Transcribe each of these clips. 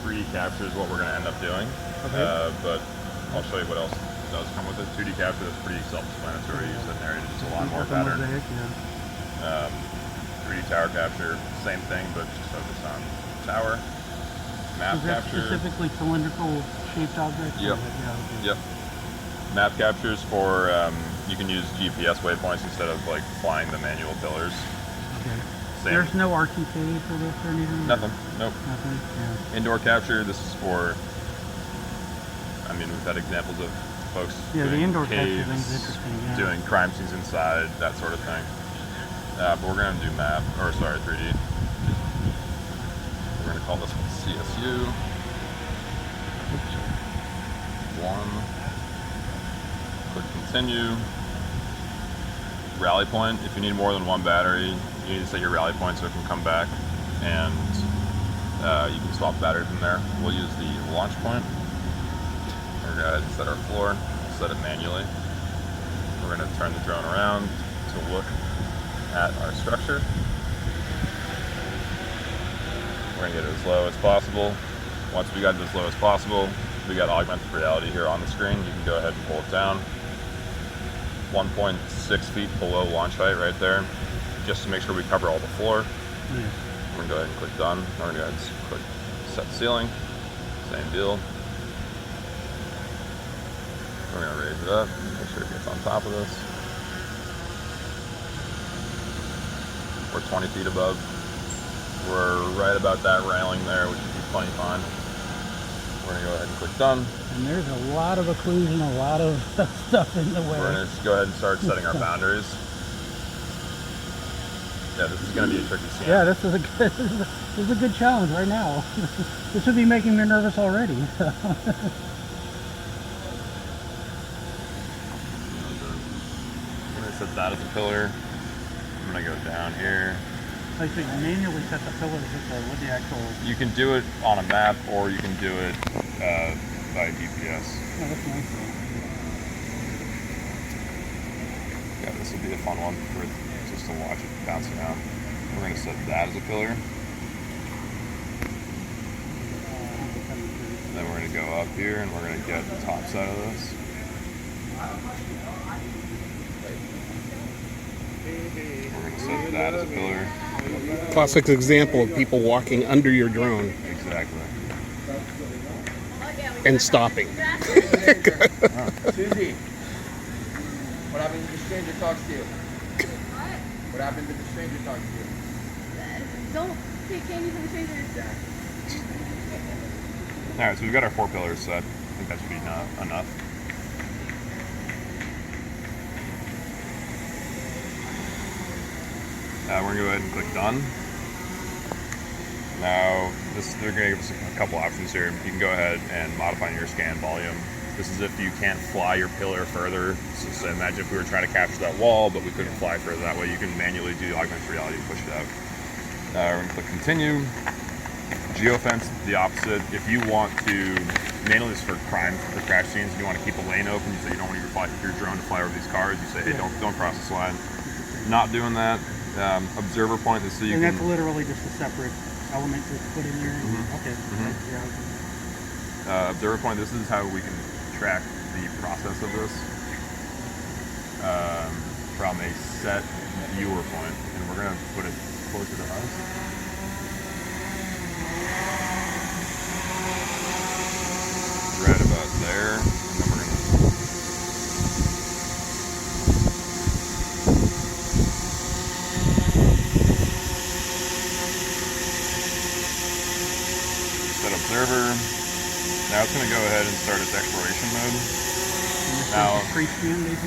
3D capture is what we're going to end up doing, but I'll show you what else does come with it. 2D capture is pretty self-explanatory. You sit there and it's a lot more pattern. 3D tower capture, same thing, but just focus on tower. Map capture. Specifically cylindrical shaped objects? Yep. Yep. Map captures for, you can use GPS waypoints instead of like flying the manual pillars. Okay. Same. There's no RTK for this or anything? Nothing. Nope. Nothing? Yeah. Indoor capture, this is for, I mean, we've had examples of folks doing the indoor caves, capture thing's interesting, doing crime scenes inside, that sort of thing. But we're going to do 3D. We're going to call this one CSU. 1. Click continue. Rally point. If you need more than one battery, you need to set your rally point so it can come back, and you can swap batteries in there. We'll use the launch point. We're going to go ahead and set our floor. We'll set it manually. We're going to turn the drone around to look at our structure. We're going to get it as low as possible. Once we got it as low as possible, we got augmented reality here on the screen. You can go ahead and pull it down. 1.6 feet below launch height right there, just to make sure we cover all the floor. We're going to go ahead and click done. We're going to go ahead and click set ceiling. Same deal. We're going to raise it up, make sure it gets on top of this. We're 20 feet above. We're right about that railing there, which would be plenty fine. We're going to go ahead and click done. And there's a lot of occlusion, a lot of stuff in the way. We're going to just go ahead and start setting our boundaries. Yeah, this is going to be a tricky scene. Yeah, this is a good challenge right now. This would be making me nervous already. I'm going to set that as a pillar. I'm going to go down here. Like so you manually set the pillars with the actual... You can do it on a map, or you can do it by GPS. Oh, that's nice. Yeah, this will be a fun one for just to watch it bounce around. We're going to set that as a pillar. Then we're going to go up here and we're going to get the top side of this. We're going to set that as a pillar. Classic example of people walking under your drone. Exactly. And stopping. Susie, what happened if the stranger talks to you? What happened if the stranger talks to you? Don't take candy from strangers. Alright, so we've got our 4 pillars set. I think that should be enough. We're going to go ahead and click done. Now, they're going to give us a couple options here. You can go ahead and modify your scan volume. This is if you can't fly your pillar further. So imagine if we were trying to capture that wall, but we couldn't fly further. That way you can manually do the augmented reality and push it out. We're going to click continue. Geofence, the opposite. If you want to, mainly this for crime, for crash scenes, if you want to keep a lane open, you say you don't want your drone to fly over these cars, you say, hey, don't cross this line. Not doing that. Observer point is so you and can... that's literally just a separate element to put in here. Okay. Observer point, this is how we can track the process of this from a set viewer point, and we're going to put it closer to us. Right about there, and then we're going to set observer. Now it's going to go ahead and start its exploration mode. Now,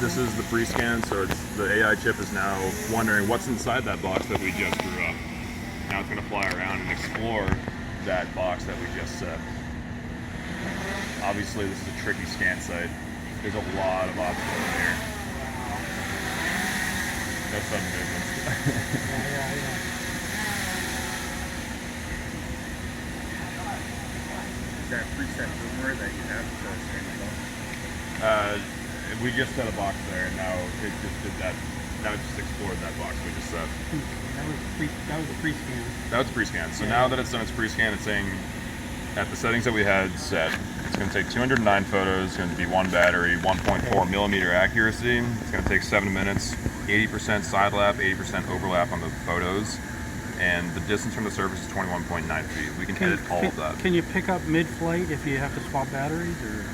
this is the pre-scan, so the AI chip is now wondering what's inside that box that we just drew up. Now it's going to fly around and explore that box that we just set. Obviously, this is a tricky scan site. There's a lot of obstacles in here. No sudden movements. Is that preset firmware that you have to scan the box? We just set a box there, and now it just did that Now it just explored that box we just set. That was a pre-scan. That was pre-scan. So Yeah. now that it's done its pre-scan, it's saying at the settings that we had set, it's going to take 209 photos. It's going to be one battery, 1.4 millimeter accuracy. It's going to take 7 minutes. 80% side lap, 80% overlap on the photos, and the distance from the surface is 21.9 feet. We can edit all of that. Can you pick up mid-flight if you have to swap batteries, or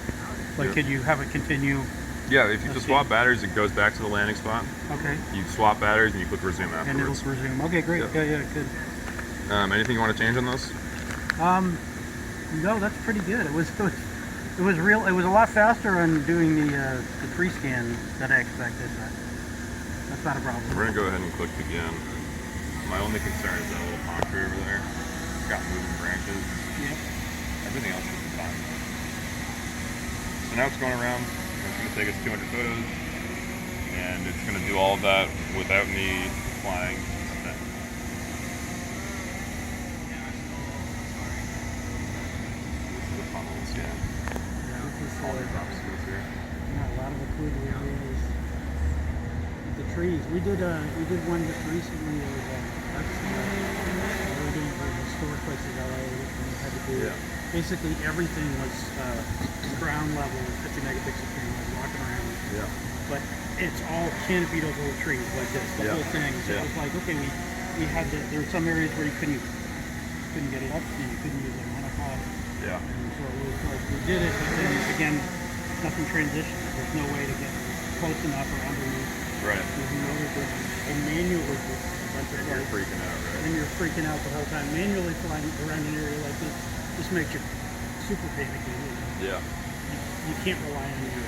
like Yeah. could you have it continue? Yeah, if you Let's just see. swap batteries, it goes back to the landing spot. Okay, You swap batteries and you click resume and it'll afterwards. resume. Okay, great. Yeah. Yeah, good. Anything you want to change on this? No, that's pretty good. It was real. It was a lot faster on doing the pre-scan than I expected, but that's not a problem. We're going to go ahead and click begin. My only concern is that little palm tree over there. It's got moving branches. Yep. Everything else should be fine. So now it's going around. It's going to take us 200 photos, and it's going to do all of that without me flying. This is a funnel scan. Yeah, this is All the obstacles here. a lot of cool areas. The trees. We did one just recently. It was we were doing the historic places in LA, and we had to do basically everything was ground level, 50 megapixel camera, walking around. Yeah. But it's all canopied over with trees like this, the Yeah. whole thing. So Yeah. it was like, okay, we had there were some areas where you couldn't get it up, and you couldn't use a monopod. Yeah. And so it was like we did it, but then again, nothing transitioned. There's no way to get close enough or underneath. Right. There's no other difference. And manually, a bunch of And you're flights, freaking out, right? and you're freaking out the whole time. Manually flying around an area like this just makes you super panicky. Yeah. You can't rely on your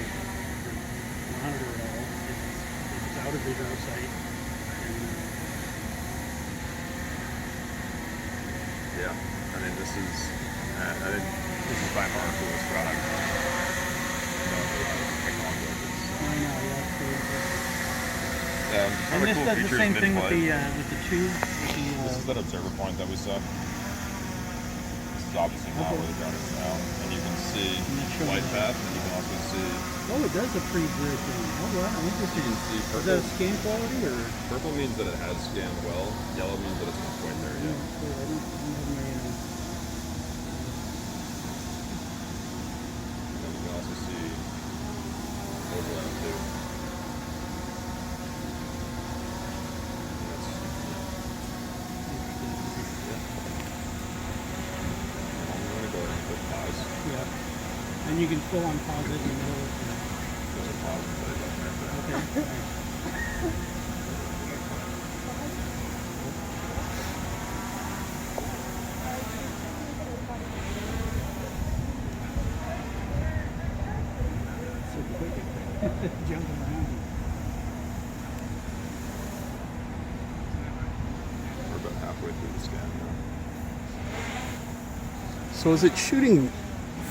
monitor at all. It's out of visual sight. And, Yeah. I mean, this is by far our coolest product. Technology like this. I know, yeah, it's pretty cool. Some And other this cool does the features same thing with mid-flight. the tube. This is that observer point that we saw. This is obviously not where the drone is now. And you can see it's showing flight you. path, and you can also see, Oh, it does a pretty good thing. Oh, wow, you interesting. can see Is purple. that a scan quality or? Purple means that it has scanned well. Yellow means that it's not quite there yet. And then you can also see overlap too. And that's, I'm going to go ahead and click pause. Yeah. And you can full on pause it in the middle. There's a pause and play button right there. Okay. Nice. So quick. Jumping around. We're about halfway through the scan now. So is it shooting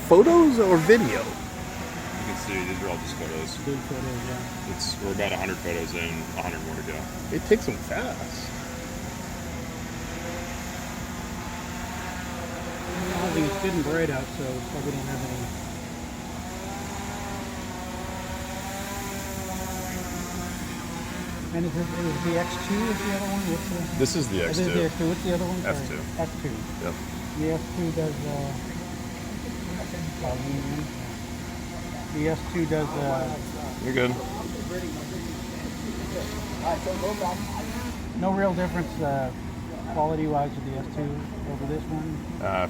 photos or video? You can see these are all just photos. Good photos, yeah. We're about 100 photos in, 100 more to go. It takes them fast. I think it's getting bright out, so probably don't have any. And is the X2 is the other one? What's the? This is the This is the X2. X2. What's the other one? Sorry. F2. F2. Yep. The S2 does the S2 does You're good. no real difference quality wise with the S2 over this one.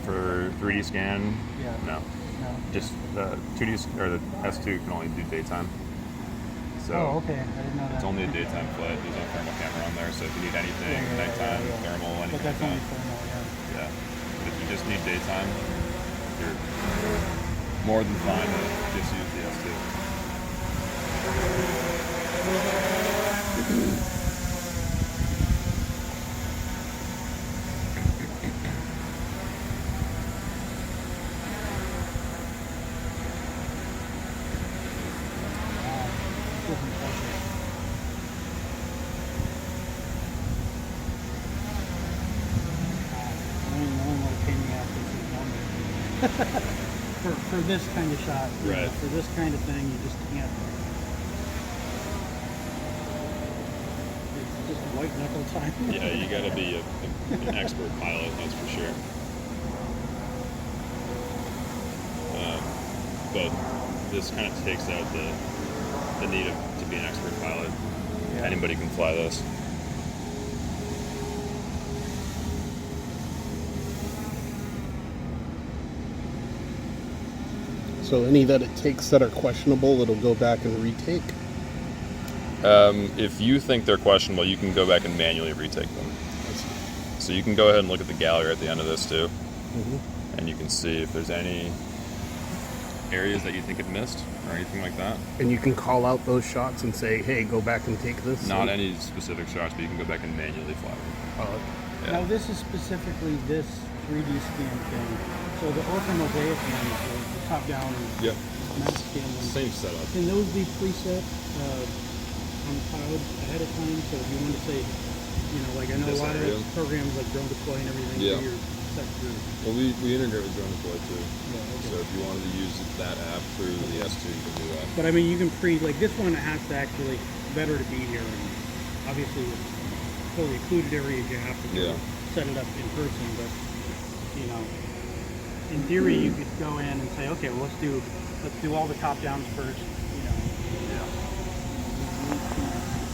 For 3D scan, Yeah. no. No. Just the 2D or the S2 can only do daytime. So Oh, okay. I didn't know that. it's only a daytime flight. There's no thermal camera on there, so if you need anything, nighttime, thermal, anything But that's like only that. thermal, yeah. Yeah. But if you just need daytime, you're more than fine to just use the S2. Different culture. I don't know what a pain in the ass this is normally. For this kind of shot, you know, Right. for this kind of thing, you just can't. white knuckle time. Yeah, you got to be an expert pilot, that's for sure. But this kind of takes out the need to be an expert pilot. Yeah. Anybody can fly this. So any that it takes that are questionable, it'll go back and retake. If you think they're questionable, you can go back and manually retake them. So you can go ahead and look at the gallery at the end of this too, and you can see if there's any areas that you think it missed or anything like that. And you can call out those shots and say, hey, go back and take this. Not any specific shots, but you can go back and manually fly them. Yeah. Now this is specifically this 3D scan thing. So the ortho mosaic one is the top down Yep. mass scan one. Same setup. Can those be preset on the cloud ahead of time? So if you want to say, you know, like I know This a lot area. of programs like Drone Deploy and everything, Yeah. where you're set through. Well, we integrate with Drone Deploy too. Yeah, okay. So if you wanted to use that app through the S2, you can do that. But I mean, you can like this one has to actually, better to be here. And obviously, with fully occluded areas, you have to Yeah. set it up in person. But, you know, in theory, you could go in and say, okay, well, let's do all the top downs first, you know. Yeah.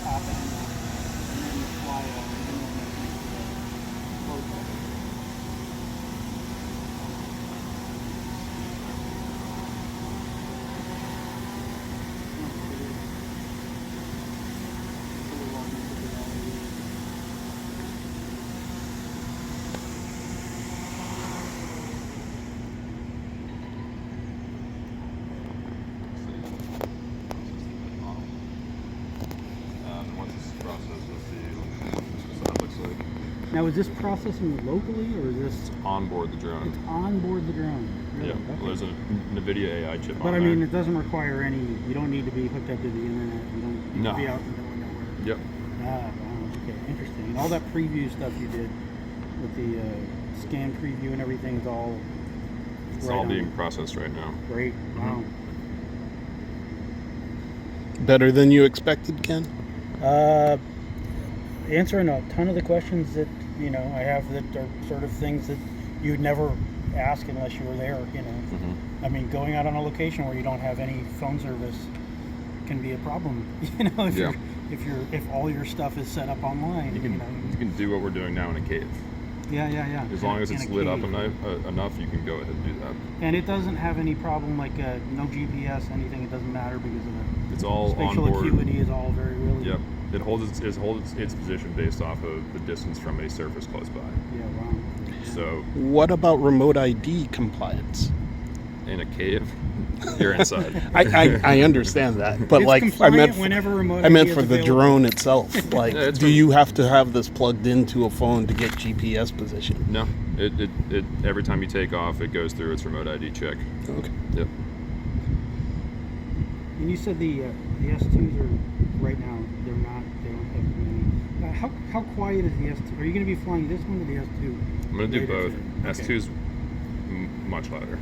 Top end, and then fly over, and then close it. Once this is processed, we'll see what that looks like. Now, is this processing locally, or is this Onboard the drone. it's on board the drone? Really? Yeah. Okay. Well, there's a NVIDIA AI chip But on I there. mean, it doesn't require any. You don't need to be hooked up to the internet. You don't need No. to be out in the middle of nowhere. Yep. Ah, wow. Okay, interesting. And all that preview stuff you did with the scan preview and everything is all. It's right all on. being processed right now. Great. Wow. Better than you expected, Ken? Answering a ton of the questions that you know I have that are sort of things that you'd never ask unless you were there. You know. I mean, going out on a location where you don't have any phone service can be a problem. You know, if all your stuff is set up online. You can do what we're doing now in a cave. Yeah. As long as In it's a lit up cave. enough, you can go ahead and do that. And it doesn't have any problem like no GPS, anything. It doesn't matter because of the It's all spatial onboard. acuity is all very really. Yep. It holds its position based off of the distance from a surface close by. Yeah. Wow. So What about remote ID compliance? in a cave, you're inside. I understand that, but It's like I compliant meant, whenever remote I meant ID for is the available. drone itself. Like, Yeah, it's do you have to have this plugged into a phone to get GPS position? No, it every time you take off, it goes through its remote ID check. Okay. Yep. And you said the S2s are right now they don't have many. How quiet is the S2? Are you going to be flying this one or the S2? I'm gonna do later both. today? S2's much louder.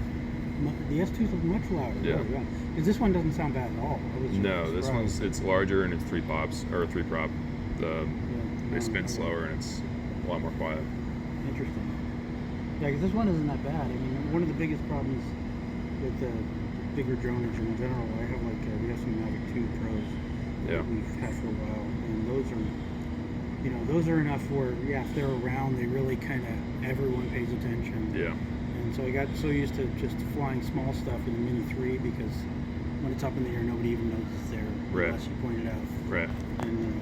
The S2s are much louder. Yeah. Really, yeah. 'Cause this one doesn't sound bad at all. I was No, this surprised. it's larger and it's three prop. Yeah, They no, spin okay. slower and it's a lot more quiet. Interesting. Yeah, because this one isn't that bad. I mean, one of the biggest problems with the bigger droners in general, I have like the S1 Mavic 2 Pros Yeah. that we've had for a while, and those are enough where, yeah, if they're around, they really kind of, everyone pays attention. Yeah. And so I got so used to just flying small stuff in the Mini 3 because when it's up in the air, nobody even knows it's there Right. unless you point it out. Right. And